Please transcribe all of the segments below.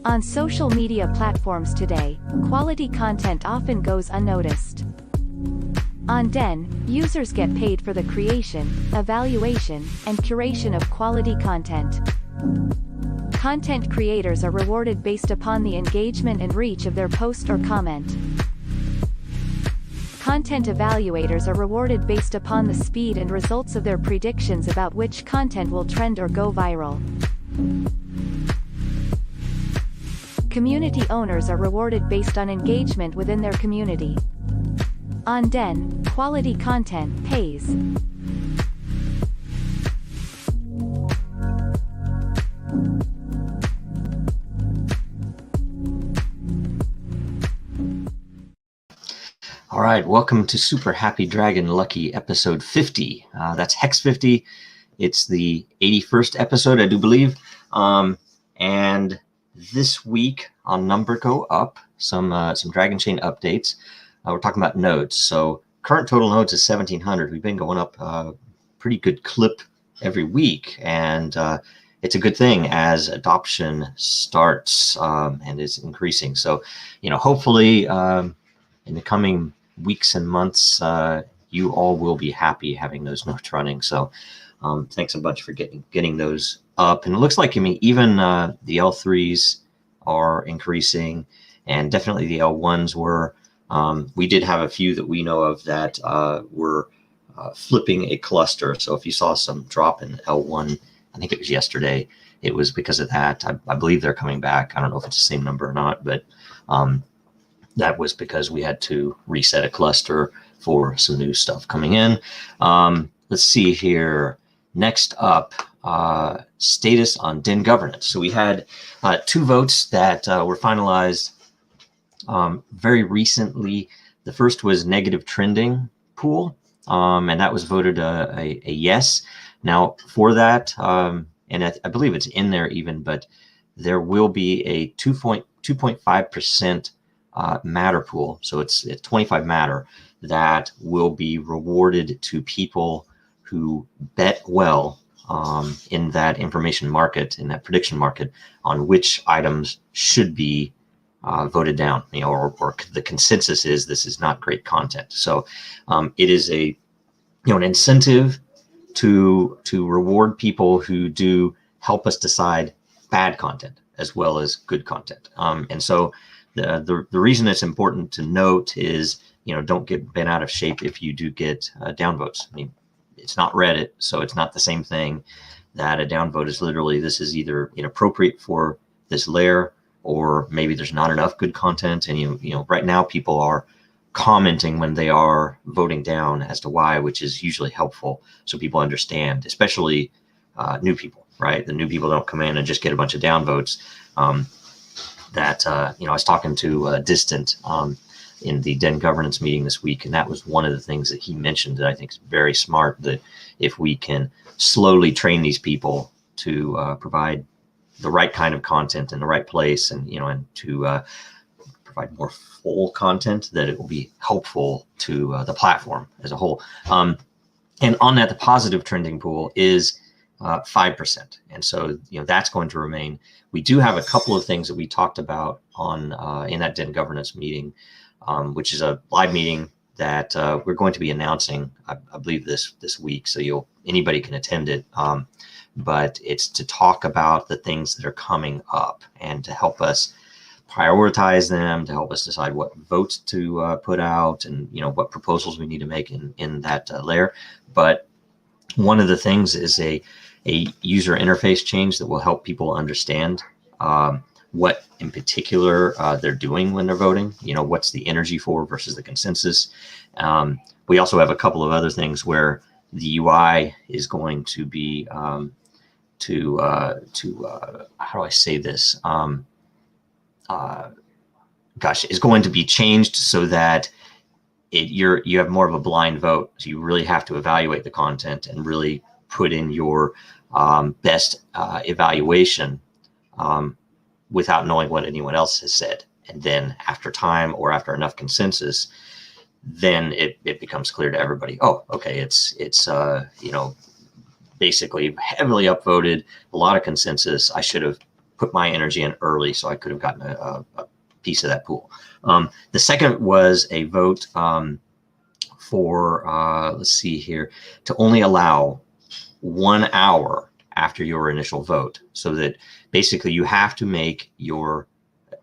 On social media platforms today, quality content often goes unnoticed. On Den, users get paid for the creation, evaluation, and curation of quality content. Content creators are rewarded based upon the engagement and reach of their post or comment. Content evaluators are rewarded based upon the speed and results of their predictions about which content will trend or go viral. Community owners are rewarded based on engagement within their community. On Den, quality content pays. All right, welcome to Super Happy Dragon Lucky episode 50. That's Hex 50. It's the 81st episode, I do believe. And this week on Number Go Up, some Dragonchain updates. We're talking about nodes. So current total nodes is 1,700. We've been going up a pretty good clip every week, and it's a good thing as adoption starts and is increasing. So, hopefully in the coming weeks and months, you all will be happy having those nodes running. So thanks a bunch for getting those up. And it looks like, even the L3s are increasing, and definitely the L1s were. We did have a few that we know of that were flipping a cluster. So if you saw some drop in L1, I think it was yesterday, it was because of that. I believe they're coming back. I don't know if it's the same number or not, but that was because we had to reset a cluster for some new stuff coming in. Let's see here. Next up, status on DIN governance. So we had 2 votes that were finalized very recently. The first was negative trending pool, and that was voted a yes. Now for that, and I believe it's in there even, but there will be a 2.5% matter pool. So it's 25 matter that will be rewarded to people who bet well in that information market, in that prediction market, on which items should be voted down, or the consensus is this is not great content. So it is an incentive to reward people who do help us decide bad content as well as good content. And so the reason it's important to note is, don't get bent out of shape if you do get downvotes. It's not Reddit, so it's not the same thing. That a downvote is literally, this is either inappropriate for this layer, or maybe there's not enough good content. And right now people are commenting when they are voting down as to why, which is usually helpful, so people understand, especially new people, right? The new people don't come in and just get a bunch of downvotes. I was talking to Distant in the Den governance meeting this week, and that was one of the things that he mentioned that I think is very smart, that if we can slowly train these people to provide the right kind of content in the right place, and and to provide more full content, that it will be helpful to the platform as a whole. And on that, the positive trending pool is 5%, and so that's going to remain. We do have a couple of things that we talked about on in that Den governance meeting, which is a live meeting that we're going to be announcing, I believe this week, so anybody can attend it. But it's to talk about the things that are coming up and to help us prioritize them, to help us decide what votes to put out, and what proposals we need to make in that layer. But one of the things is a user interface change that will help people understand what in particular they're doing when they're voting. What's the energy for versus the consensus. We also have a couple of other things where the UI is going to be how do I say this? Is going to be changed so that you have more of a blind vote. So you really have to evaluate the content and really put in your best evaluation without knowing what anyone else has said. And then after time, or after enough consensus, then it becomes clear to everybody, oh, okay, it's basically heavily upvoted, a lot of consensus. I should have put my energy in early so I could have gotten a piece of that pool. The second was a vote for, let's see here, to only allow 1 hour after your initial vote, so that basically you have to make your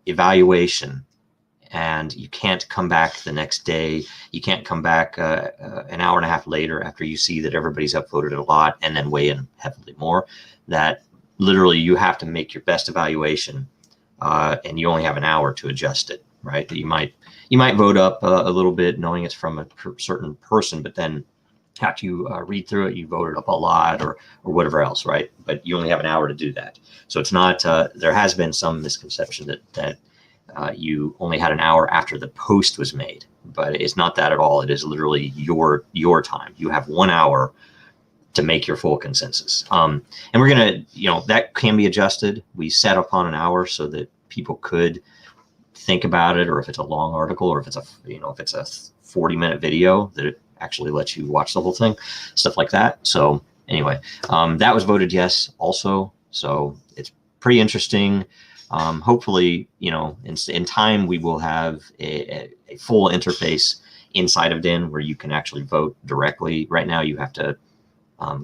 evaluation and you can't come back the next day. You can't come back an hour and a half later after you see that everybody's upvoted a lot and then weigh in heavily more. That literally you have to make your best evaluation, and you only have an hour to adjust it, right? That you might vote up a little bit knowing it's from a certain person, but then after you read through it, you voted up a lot or whatever else, right? But you only have an hour to do that. So it's not, there has been some misconception that you only had an hour after the post was made, but it's not that at all. It is literally your time. You have 1 hour to make your full consensus. And we're gonna, that can be adjusted. We set upon an hour so that people could think about it, or if it's a long article, or if it's a 40-minute video, that it actually lets you watch the whole thing, stuff like that. So anyway, that was voted yes also. So it's pretty interesting. Hopefully, in time we will have a full interface inside of DIN where you can actually vote directly. Right now you have to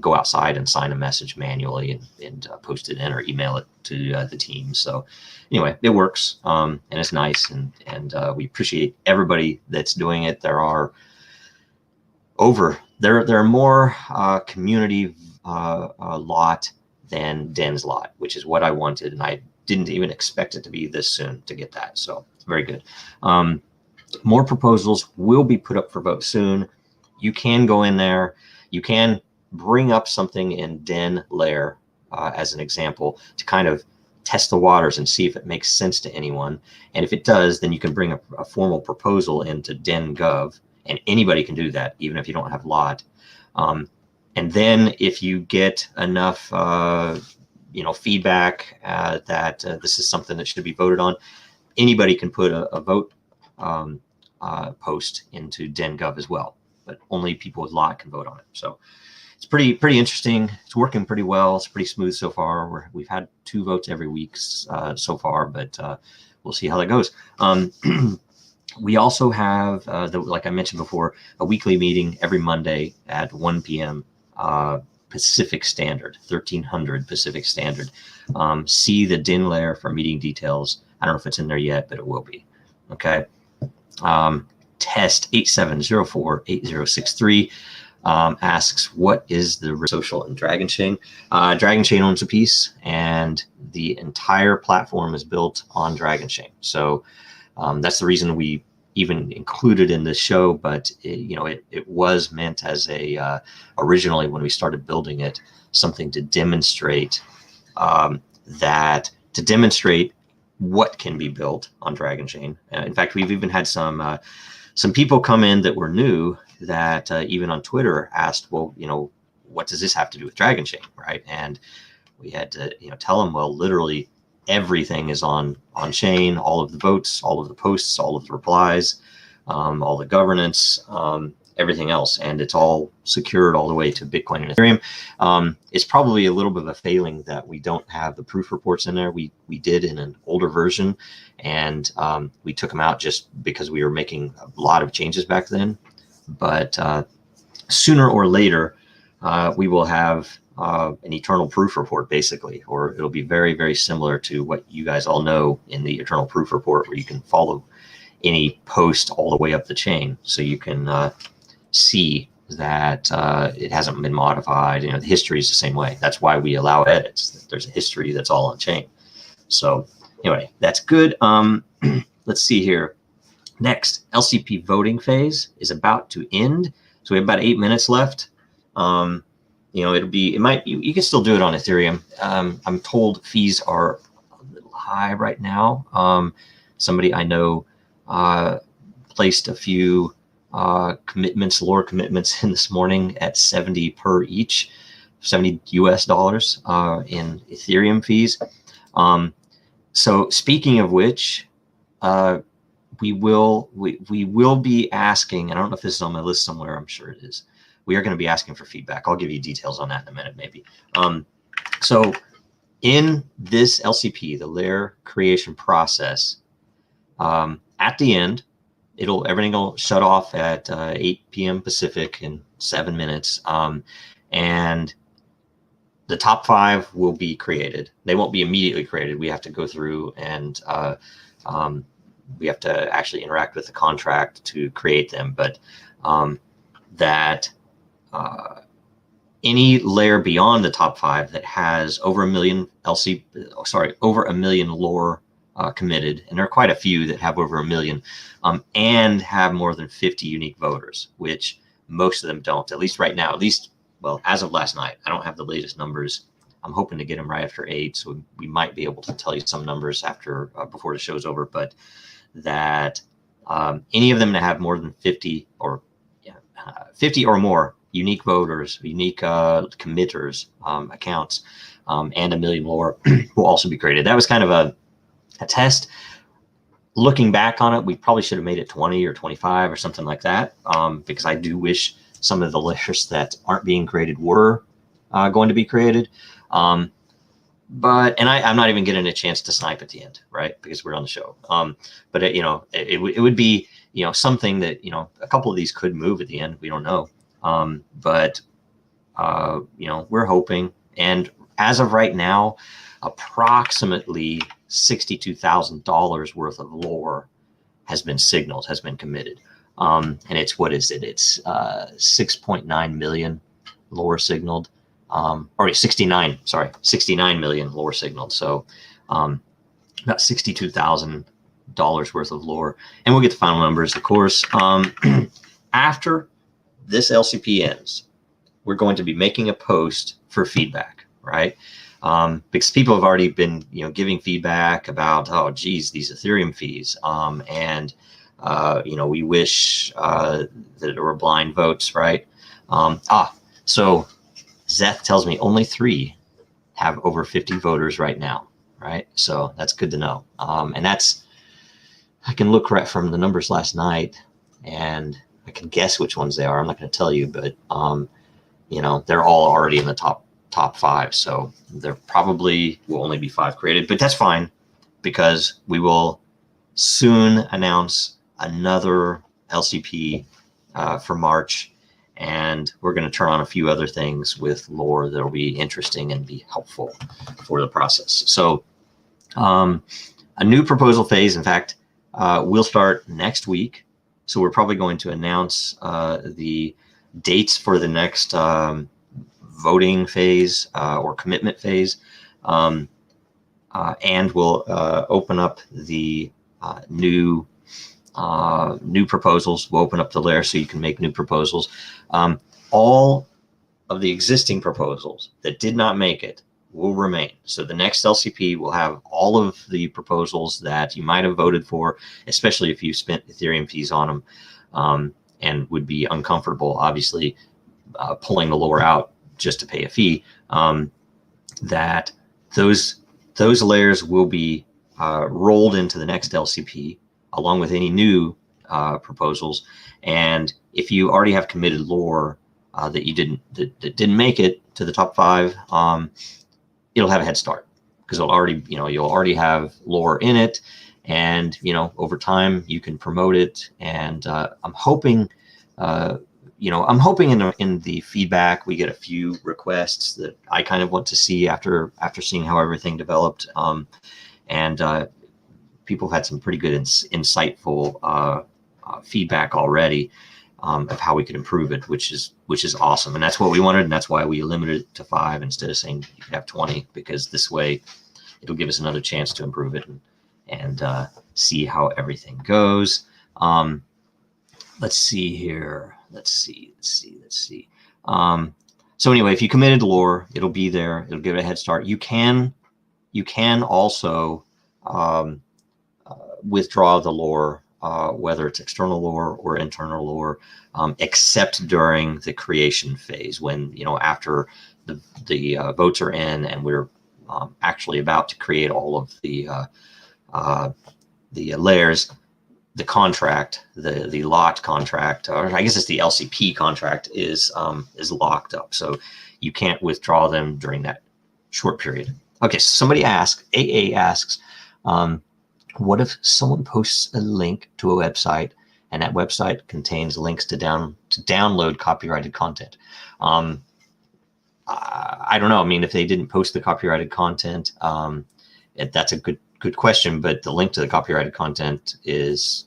go outside and sign a message manually and post it in or email it to the team. So anyway, it works, and it's nice, and we appreciate everybody that's doing it. There are more community lot than DIN's lot, which is what I wanted, and I didn't even expect it to be this soon to get that. So it's very good. More proposals will be put up for vote soon. You can go in there. You can bring up something in DIN layer as an example to kind of test the waters and see if it makes sense to anyone. And if it does, then you can bring a formal proposal into DIN Gov, and anybody can do that, even if you don't have lot. And then if you get enough feedback that this is something that should be voted on, anybody can put a vote post into DIN Gov as well, but only people with lot can vote on it. So it's pretty interesting. It's working pretty well. It's pretty smooth so far. We've had 2 votes every week so far, but we'll see how that goes. We also have, like I mentioned before, a weekly meeting every Monday at 1 p.m. Pacific Standard, 1300 Pacific Standard. See the DIN layer for meeting details. I don't know if it's in there yet, but it will be. Okay. Test 87048063 asks, what is the social in Dragonchain? Dragonchain owns a piece, and the entire platform is built on Dragonchain. So that's the reason we even included in this show, but it was meant as originally when we started building it, something to demonstrate what can be built on Dragonchain. In fact, we've even had some people come in that were new that even on Twitter asked, well, what does this have to do with Dragonchain, right? And we had to tell them, well, literally everything is on chain, all of the votes, all of the posts, all of the replies, all the governance, everything else, and it's all secured all the way to Bitcoin and Ethereum. It's probably a little bit of a failing that we don't have the proof reports in there. We did in an older version, and we took them out just because we were making a lot of changes back then. But sooner or later, we will have an eternal proof report, basically, or it'll be very, very similar to what you guys all know in the eternal proof report, where you can follow any post all the way up the chain, so you can see that it hasn't been modified. The history is the same way. That's why we allow edits. There's a history that's all on chain. So anyway, that's good. Let's see here. Next, LCP voting phase is about to end. So we have about 8 minutes left. You can still do it on Ethereum. I'm told fees are a little high right now. Somebody I know placed a few lower commitments in this morning at 70 per each, $70 in Ethereum fees. So speaking of which, we will be asking, and I don't know if this is on my list somewhere, I'm sure it is. We are going to be asking for feedback. I'll give you details on that in a minute, maybe. So in this LCP, the layer creation process, at the end, everything will shut off at 8 p.m. Pacific in 7 minutes, and the top 5 will be created. They won't be immediately created. We have to go through and we have to actually interact with the contract to create them. But any layer beyond the top 5 that has over a million over a million lore committed, and there are quite a few that have over a million, and have more than 50 unique voters, which most of them don't, at least right now, well, as of last night. I don't have the latest numbers. I'm hoping to get them right after 8, so we might be able to tell you some numbers after before the show's over. But that any of them that have more than 50 or 50 or more unique voters, unique committers, accounts, and a million lore will also be created. That was kind of a test. Looking back on it, we probably should have made it 20 or 25 or something like that, because I do wish some of the layers that aren't being created were going to be created. I'm not even getting a chance to snipe at the end, right? Because we're on the show. But it would be, something that, a couple of these could move at the end. We don't know. We're hoping. And as of right now, approximately $62,000 worth of lore has been signaled, has been committed. And it's, what is it? It's 6.9 million lore signaled. 69 million lore signaled. So about $62,000 worth of lore. And we'll get the final numbers, of course. After this LCP ends, we're going to be making a post for feedback, right? Because people have already been, giving feedback about, oh, geez, these Ethereum fees. We wish that there were blind votes, right? So Zeth tells me only 3 have over 50 voters right now, right? So that's good to know. And I can look right from the numbers last night, and I can guess which ones they are. I'm not going to tell you, but they're all already in the top 5. So there probably will only be 5 created, but that's fine, because we will soon announce another LCP for March. And we're going to turn on a few other things with lore that will be interesting and be helpful for the process. So a new proposal phase, in fact, will start next week. So we're probably going to announce the dates for the next voting phase or commitment phase. And we'll open up the new proposals. We'll open up the layer so you can make new proposals. All of the existing proposals that did not make it will remain. So the next LCP will have all of the proposals that you might have voted for, especially if you spent Ethereum fees on them, and would be uncomfortable, obviously, pulling the lore out just to pay a fee. That those layers will be rolled into the next LCP, along with any new proposals. And if you already have committed lore that didn't make it to the top 5, it'll have a head start, because you'll already have lore in it, and over time you can promote it. And I'm hoping in the feedback we get a few requests that I kind of want to see after seeing how everything developed. People have had some pretty good, insightful feedback already of how we could improve it, which is awesome. And that's what we wanted, and that's why we limited it to 5 instead of saying you could have 20, because this way it'll give us another chance to improve it and see how everything goes. Let's see here. Let's see. So anyway, if you committed lore, it'll be there. It'll give it a head start. You can also withdraw the lore, whether it's external lore or internal lore, except during the creation phase, when after the votes are in and we're actually about to create all of the layers. The contract, the locked contract, or I guess it's the LCP contract, is locked up, so you can't withdraw them during that short period. Okay, so somebody asks, AA asks, what if someone posts a link to a website and that website contains links to download copyrighted content? I don't know. I mean, if they didn't post the copyrighted content, that's a good question. But the link to the copyrighted content is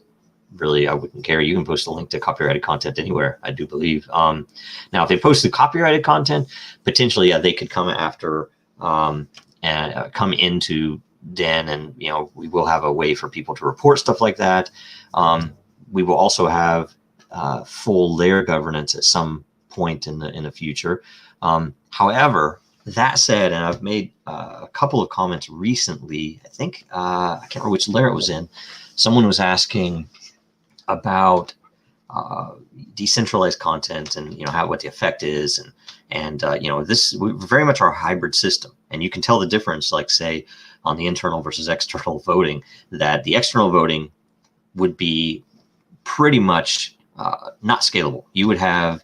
really, I wouldn't care. You can post a link to copyrighted content anywhere, I do believe. Now, if they post the copyrighted content, potentially, yeah, they could come after and come into Den, and we will have a way for people to report stuff like that. We will also have full layer governance at some point in the future. However, that said, and I've made a couple of comments recently. I think I can't remember which layer it was in. Someone was asking about decentralized content and what the effect is, and this we very much our hybrid system, and you can tell the difference, like say on the internal versus external voting, that the external voting would be pretty much not scalable. You would have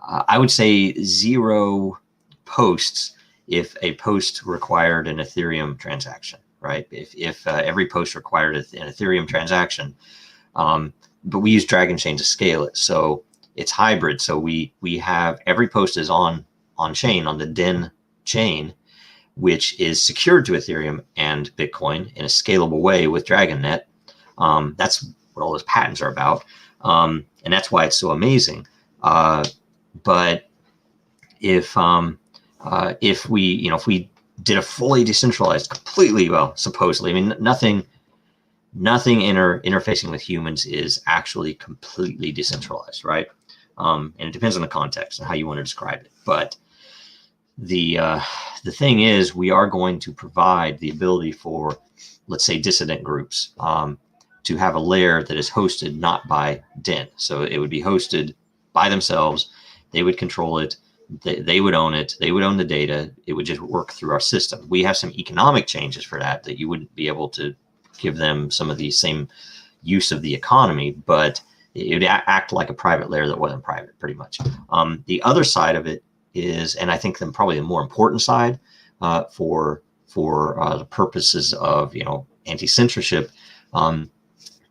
I would say 0 posts if a post required an Ethereum transaction, right? If every post required an Ethereum transaction, but we use Dragonchain to scale it, so it's hybrid. So we have every post is on chain, on the Den chain, which is secured to Ethereum and Bitcoin in a scalable way with DragonNet. That's what all those patents are about, and that's why it's so amazing. But if we did a fully decentralized, completely, well, supposedly, I mean, nothing interfacing with humans is actually completely decentralized, right? And it depends on the context and how you want to describe it. But the thing is, we are going to provide the ability for, let's say, dissident groups to have a layer that is hosted not by Den. So it would be hosted by themselves. They would control it. They would own it. They would own the data. It would just work through our system. We have some economic changes for that you wouldn't be able to give them some of the same use of the economy, but it would act like a private layer that wasn't private, pretty much. The other side of it is, and I think probably the more important side for the purposes of anti-censorship,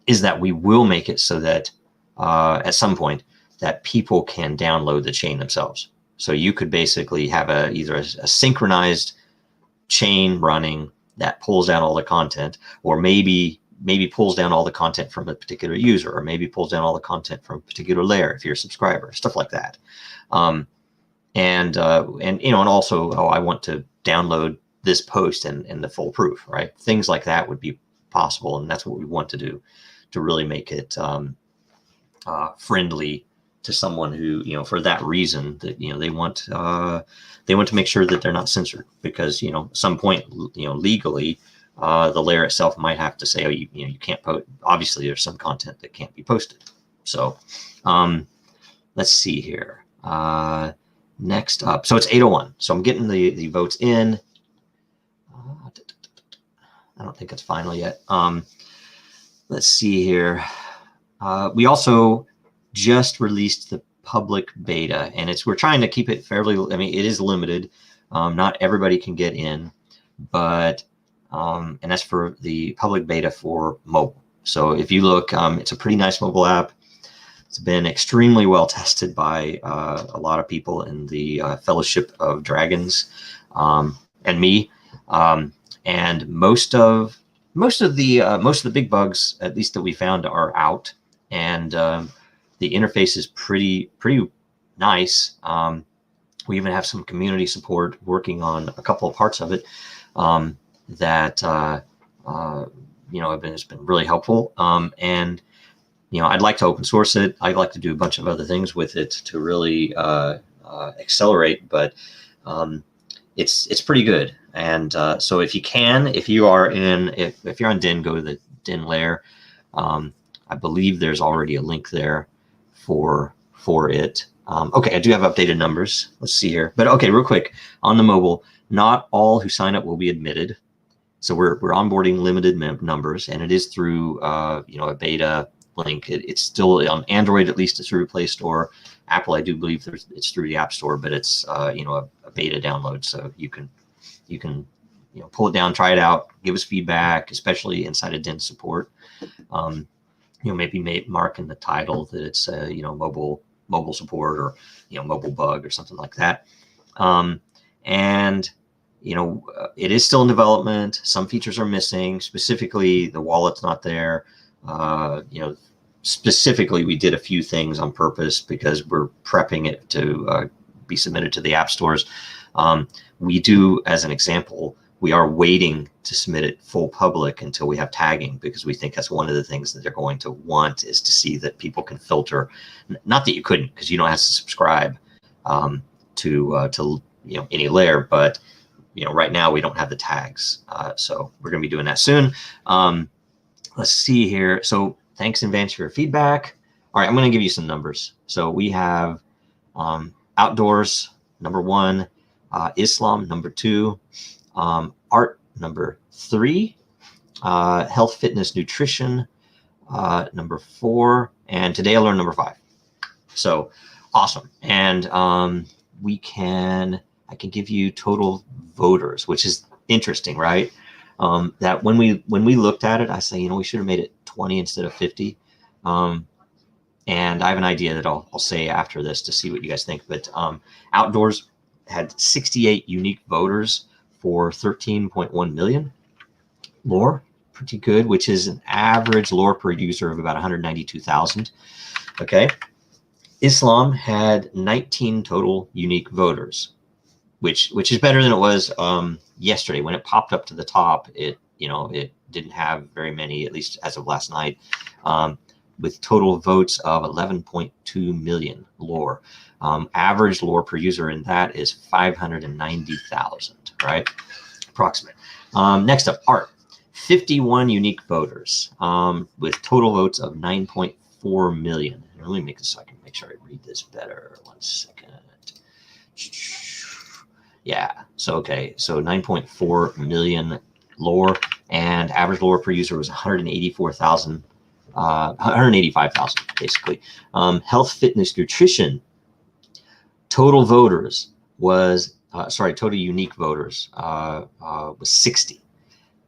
is that we will make it so that at some point that people can download the chain themselves. So you could basically have either a synchronized chain running that pulls down all the content, or maybe pulls down all the content from a particular user, or maybe pulls down all the content from a particular layer if you're a subscriber, stuff like that. And also, I want to download this post and the full proof, right? Things like that would be possible, and that's what we want to do to really make it friendly to someone who, for that reason, that they want to make sure that they're not censored, because at some point, legally, the layer itself might have to say, oh, you can't post. Obviously, there's some content that can't be posted. So let's see here. Next up, so it's 8:01. So I'm getting the votes in. I don't think it's final yet. Let's see here. We also just released the public beta, and we're trying to keep it fairly, I mean, it is limited. Not everybody can get in, but and that's for the public beta for mobile. So if you look, it's a pretty nice mobile app. It's been extremely well tested by a lot of people in the Fellowship of Dragons and me. And most of the big bugs, at least that we found, are out, and the interface is pretty nice. We even have some community support working on a couple of parts of it that it's been really helpful. And I'd like to open source it. I'd like to do a bunch of other things with it to really accelerate, but it's pretty good. And so if you're on Den, go to the Den layer. I believe there's already a link there for it. Okay, I do have updated numbers. Let's see here. But okay, real quick, on the mobile, not all who sign up will be admitted. So we're onboarding limited numbers, and it is through a beta link. It's still on Android, at least it's through Play Store. Apple, I do believe it's through the App Store, but it's a beta download, so you can pull it down, try it out, give us feedback, especially inside of Den support. Maybe mark in the title that it's mobile support, or mobile bug or something like that. And it is still in development. Some features are missing. Specifically, the wallet's not there. Specifically, we did a few things on purpose because we're prepping it to be submitted to the app stores. We do, as an example, we are waiting to submit it full public until we have tagging, because we think that's one of the things that they're going to want, is to see that people can filter. Not that you couldn't, because you don't have to subscribe to any layer, but right now we don't have the tags, so we're going to be doing that soon. Let's see here. So thanks in advance for your feedback. All right, I'm going to give you some numbers. So we have outdoors number 1, Islam number 2, art number 3, health, fitness, nutrition number 4, and today I learned number 5. So awesome. And I can give you total voters, which is interesting, right? That when we looked at it, I say, we should have made it 20 instead of 50. And I have an idea that I'll say after this to see what you guys think. But outdoors had 68 unique voters for 13.1 million lore. Pretty good, which is an average lore per user of about 192,000. Okay. Islam had 19 total unique voters, which is better than it was yesterday. When it popped up to the top, it didn't have very many, at least as of last night, with total votes of 11.2 million lore. Average lore per user in that is 590,000, right? Approximate. Next up, art. 51 unique voters with total votes of 9.4 million. Let me make this so I can make sure I read this better. 1 second. Yeah, so 9.4 million lore, and average lore per user was 185,000 basically. Health, fitness, nutrition, total voters was total unique voters was 60.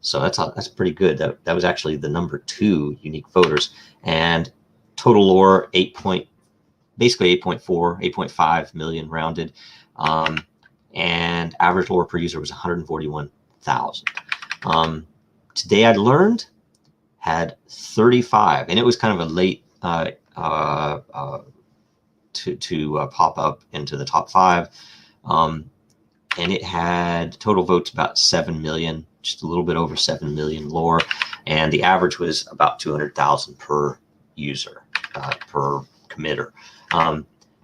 So that's pretty good. That was actually the number 2 unique voters, and total lore basically 8.5 million rounded, and average lore per user was 141,000. Today I learned had 35, and it was kind of a late to pop up into the top 5, and it had total votes about 7 million, just a little bit over 7 million lore, and the average was about 200,000 per user, per committer.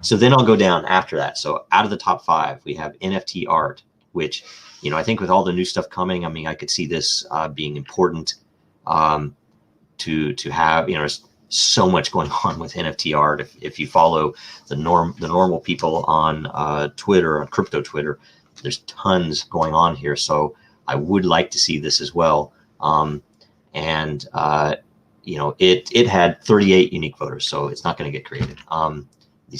So then I'll go down after that. So out of the top 5, we have NFT art, which, I think with all the new stuff coming, I could see this being important to have. There's so much going on with NFT art. If you follow the normal people on Twitter, on crypto Twitter, there's tons going on here. So I would like to see this as well. It had 38 unique voters, so it's not going to get created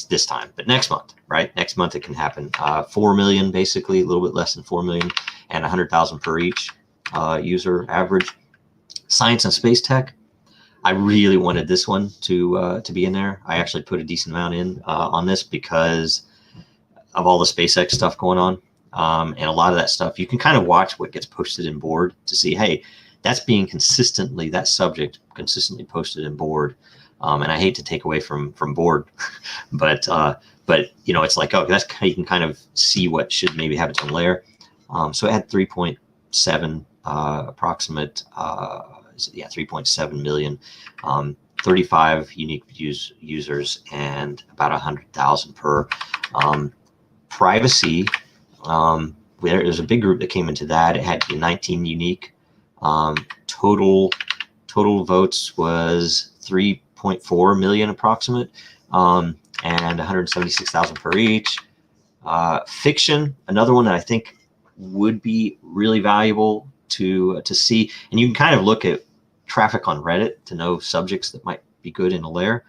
this time. But next month, right? Next month it can happen. 4 million, basically, a little bit less than 4 million, and 100,000 per each user average. Science and space tech. I really wanted this one to be in there. I actually put a decent amount in on this because of all the SpaceX stuff going on. And a lot of that stuff, you can kind of watch what gets posted in board to see, hey, that's being that subject consistently posted in board. And I hate to take away from board, but it's like, oh, that's how you can kind of see what should maybe have its own layer. So it had 3.7 approximate, 3.7 million, 35 unique users, and about 100,000 per. Privacy. There's a big group that came into that. It had 19 unique. Total votes was 3.4 million approximate, and 176,000 per each. Fiction, another one that I think would be really valuable to see, and you can kind of look at traffic on Reddit to know subjects that might be good in a layer.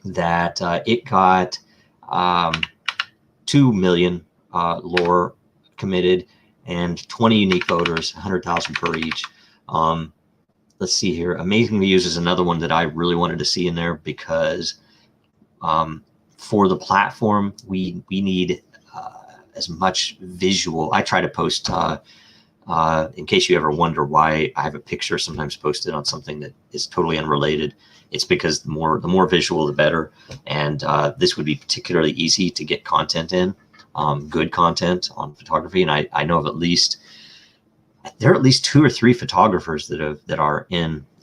It got 2 million lore committed, and 20 unique voters, 100,000 per each. Let's see here. Amazing Views is another one that I really wanted to see in there because for the platform, we need as much visual. I try to post, in case you ever wonder why I have a picture sometimes posted on something that is totally unrelated. It's because the more visual, the better. And this would be particularly easy to get content in, good content on photography. And I know of there are at least 2 or 3 photographers that are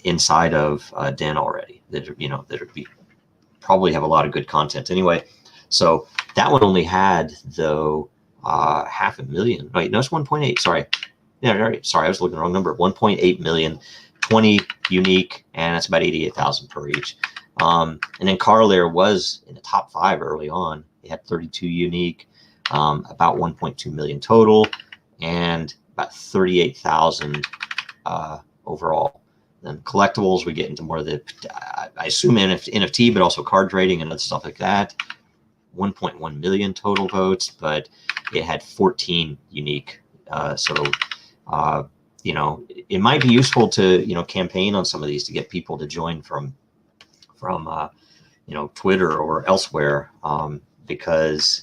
inside of Den already that would probably have a lot of good content anyway. So that one only had though 500,000. Wait, no, it's 1.8. Sorry. Yeah, sorry, I was looking at the wrong number. 1.8 million, 20 unique, and that's about 88,000 per each. And then Carlair was in the top 5 early on. They had 32 unique, about 1.2 million total, and about 38,000 overall. Then collectibles, we get into more of the, I assume NFT, but also card trading and other stuff like that. 1.1 million total votes, but it had 14 unique. It might be useful to, campaign on some of these to get people to join from Twitter or elsewhere, because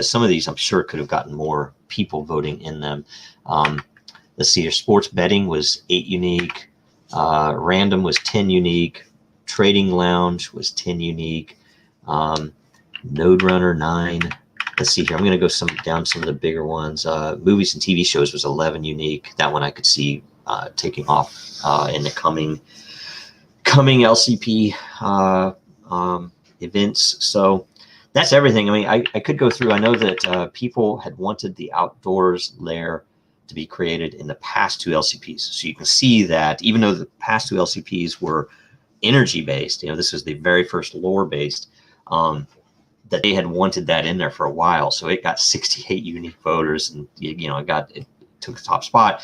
some of these I'm sure could have gotten more people voting in them. Let's see, your sports betting was 8 unique, random was 10 unique, trading lounge was 10 unique, Node Runner 9. Let's see here. I'm going to go down some of the bigger ones. Movies and TV shows was 11 unique. That one I could see taking off in the coming LCP events. So that's everything. I mean, I could go through. I know that people had wanted the outdoors layer to be created in the past 2 LCPs. So you can see that even though the past 2 LCPs were energy based, this is the very first lore based. That they had wanted that in there for a while, so it got 68 unique voters, and it took the top spot.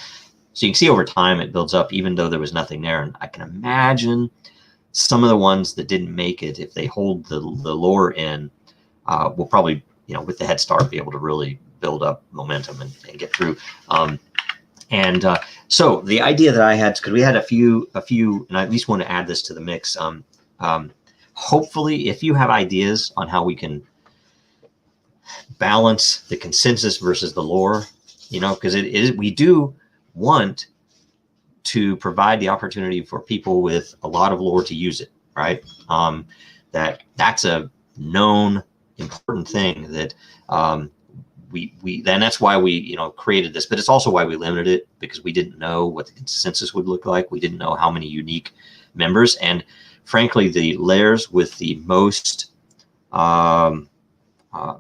So you can see over time it builds up, even though there was nothing there. And I can imagine some of the ones that didn't make it, if they hold the lore in, will probably with the head start be able to really build up momentum and get through. So the idea that I had, because we had a few, and I at least want to add this to the mix. Hopefully, if you have ideas on how we can balance the consensus versus the lore, because we do want to provide the opportunity for people with a lot of lore to use it, right? That's a known important thing that then that's why we created this, but it's also why we limited it, because we didn't know what the consensus would look like. We didn't know how many unique members, and frankly, the layers with the most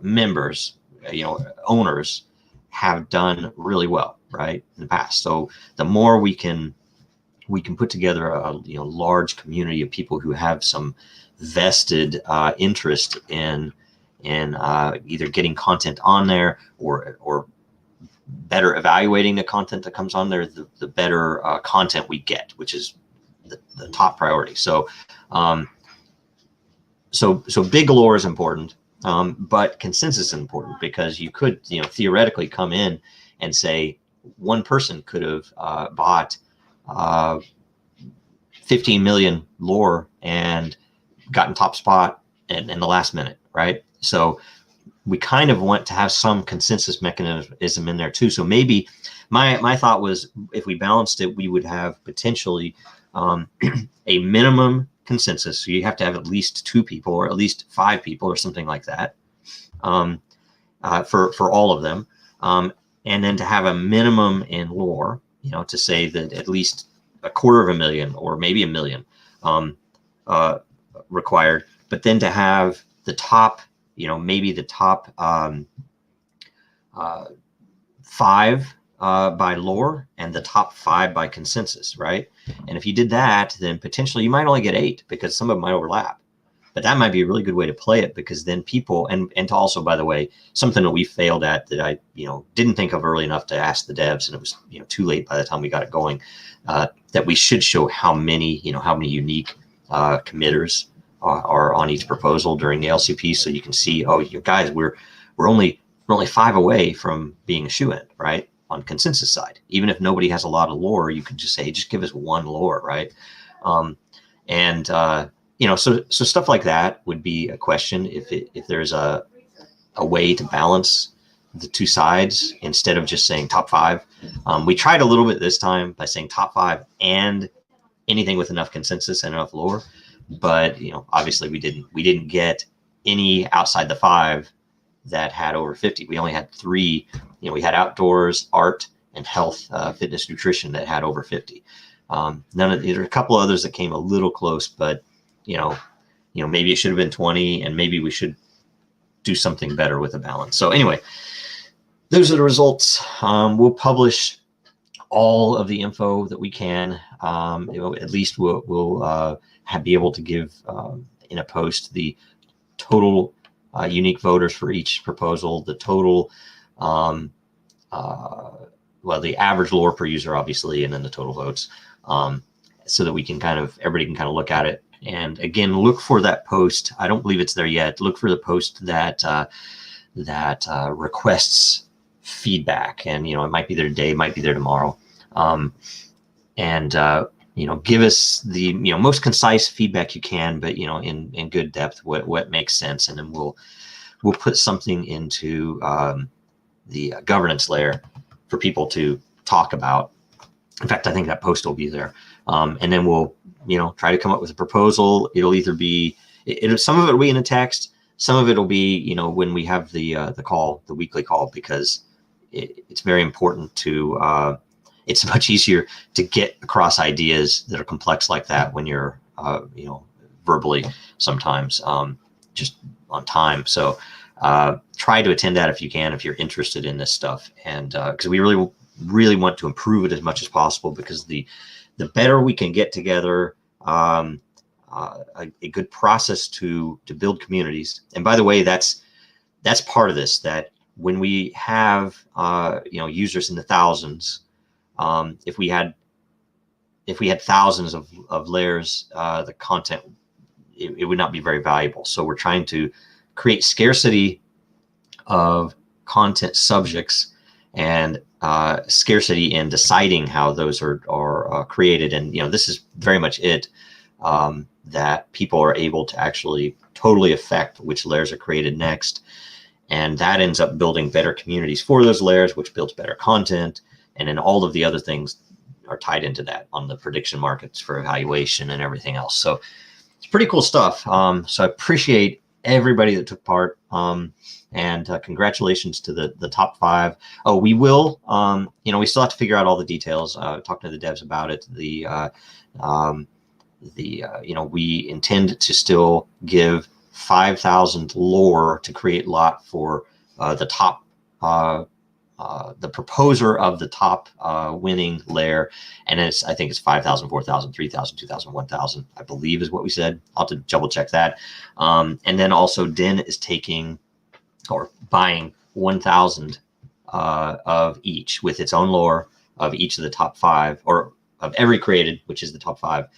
members, owners, have done really well, right, in the past. So the more we can put together a large community of people who have some vested interest in either getting content on there or better evaluating the content that comes on there, the better content we get, which is the top priority. So big lore is important, but consensus is important, because you could theoretically come in and say one person could have bought 15 million lore and gotten top spot in the last minute, right? So we kind of want to have some consensus mechanism in there too. So maybe my thought was, if we balanced it, we would have potentially a minimum consensus. So you have to have at least 2 people or at least 5 people or something like that for all of them. And then to have a minimum in lore, to say that at least 250,000 or maybe 1 million required, but then to have the top, maybe the top 5 by lore and the top 5 by consensus, right? And if you did that, then potentially you might only get 8, because some of them might overlap. But that might be a really good way to play it, because then people, and to also, by the way, something that we failed at that I didn't think of early enough to ask the devs, and it was too late by the time we got it going, that we should show how many unique committers are on each proposal during the LCP, so you can see, oh, you guys, we're only 5 away from being a shoo-in, right? on consensus side. Even if nobody has a lot of lore, you could just say, just give us one lore, right? So stuff like that would be a question if there's a way to balance the two sides instead of just saying top 5. We tried a little bit this time by saying top 5 and anything with enough consensus and enough lore, but obviously we didn't get any outside the 5 that had over 50. We only had 3. We had outdoors, art, and health, fitness, nutrition that had over 50. There are a couple others that came a little close, but maybe it should have been 20, and maybe we should do something better with the balance. So anyway, those are the results. We'll publish all of the info that we can. At least we'll be able to give in a post the total unique voters for each proposal, the total, the average lore per user, obviously, and then the total votes, so that we can everybody can kind of look at it. And again, look for that post. I don't believe it's there yet. Look for the post that requests feedback, and it might be there today, it might be there tomorrow. Give us the most concise feedback you can, but in good depth, what makes sense, and then we'll put something into the governance layer for people to talk about. In fact, I think that post will be there, and then we'll try to come up with a proposal. It'll either be some of it will be in a text, some of it will be when we have the call, the weekly call, because it's very important to. It's much easier to get across ideas that are complex like that when you're, verbally sometimes, just on time. So try to attend that if you can, if you're interested in this stuff. And because we really want to improve it as much as possible, because the better we can get together, a good process to build communities. And by the way, that's part of this, that when we have, users in the thousands, if we had thousands of layers, the content, it would not be very valuable. So we're trying to create scarcity of content subjects and scarcity in deciding how those are created. And this is very much it, that people are able to actually totally affect which layers are created next, and that ends up building better communities for those layers, which builds better content. And then all of the other things are tied into that on the prediction markets for evaluation and everything else. So it's pretty cool stuff. So I appreciate everybody that took part, and congratulations to the top 5. Oh, we will, we still have to figure out all the details. Talking to the devs about it. We intend to still give 5,000 lore to create lot for the top. The proposer of the top winning layer, and I think it's 5,000, 4,000, 3,000, 2,000, 1,000, I believe is what we said. I'll have to double check that. And then also Den is taking or buying 1,000 of each with its own lore of each of the top 5, or of every created, which is the top 5,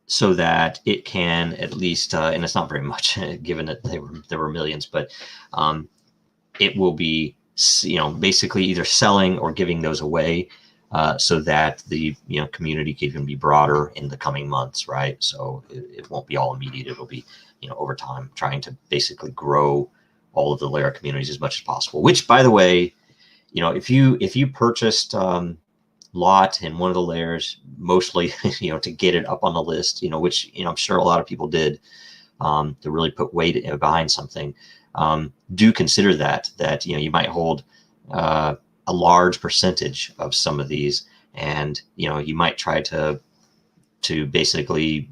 so that it can at least, and it's not very much given that there were millions, but it will be basically either selling or giving those away, so that the community can even be broader in the coming months, right? So it won't be all immediate. It'll be over time, trying to basically grow all of the layer communities as much as possible. Which, by the way, if you purchased lot in one of the layers, mostly to get it up on the list, which I'm sure a lot of people did, to really put weight behind something. Do consider that you might hold a large percentage of some of these, and you might try to basically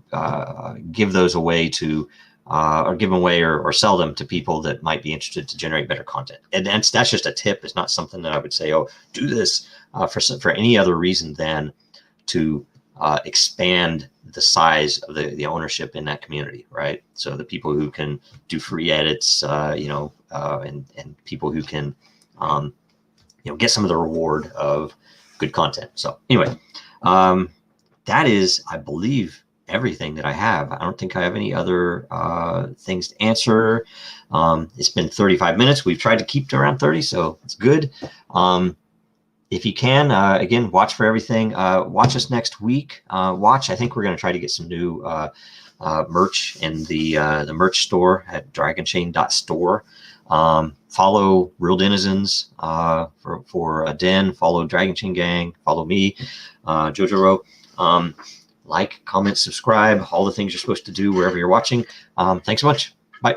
give those away to or give them away or sell them to people that might be interested to generate better content. And that's just a tip. It's not something that I would say, oh, do this for any other reason than to expand the size of the ownership in that community, right? So the people who can do free edits, and people who can, get some of the reward of good content. So anyway, that is, I believe, everything that I have. I don't think I have any other things to answer. It's been 35 minutes. We've tried to keep to around 30, so it's good. if you can, again, watch for everything. Watch us next week. I think we're going to try to get some new merch in the merch store at dragonchain.store. Follow Real Denizens for a den. Follow Dragonchain Gang. Follow me, Jojo Rowe. Like, comment, subscribe, all the things you're supposed to do wherever you're watching. Thanks so much. Bye.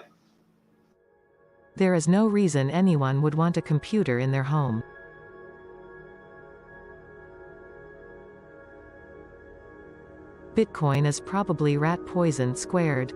There is no reason anyone would want a computer in their home. Bitcoin is probably rat poison squared.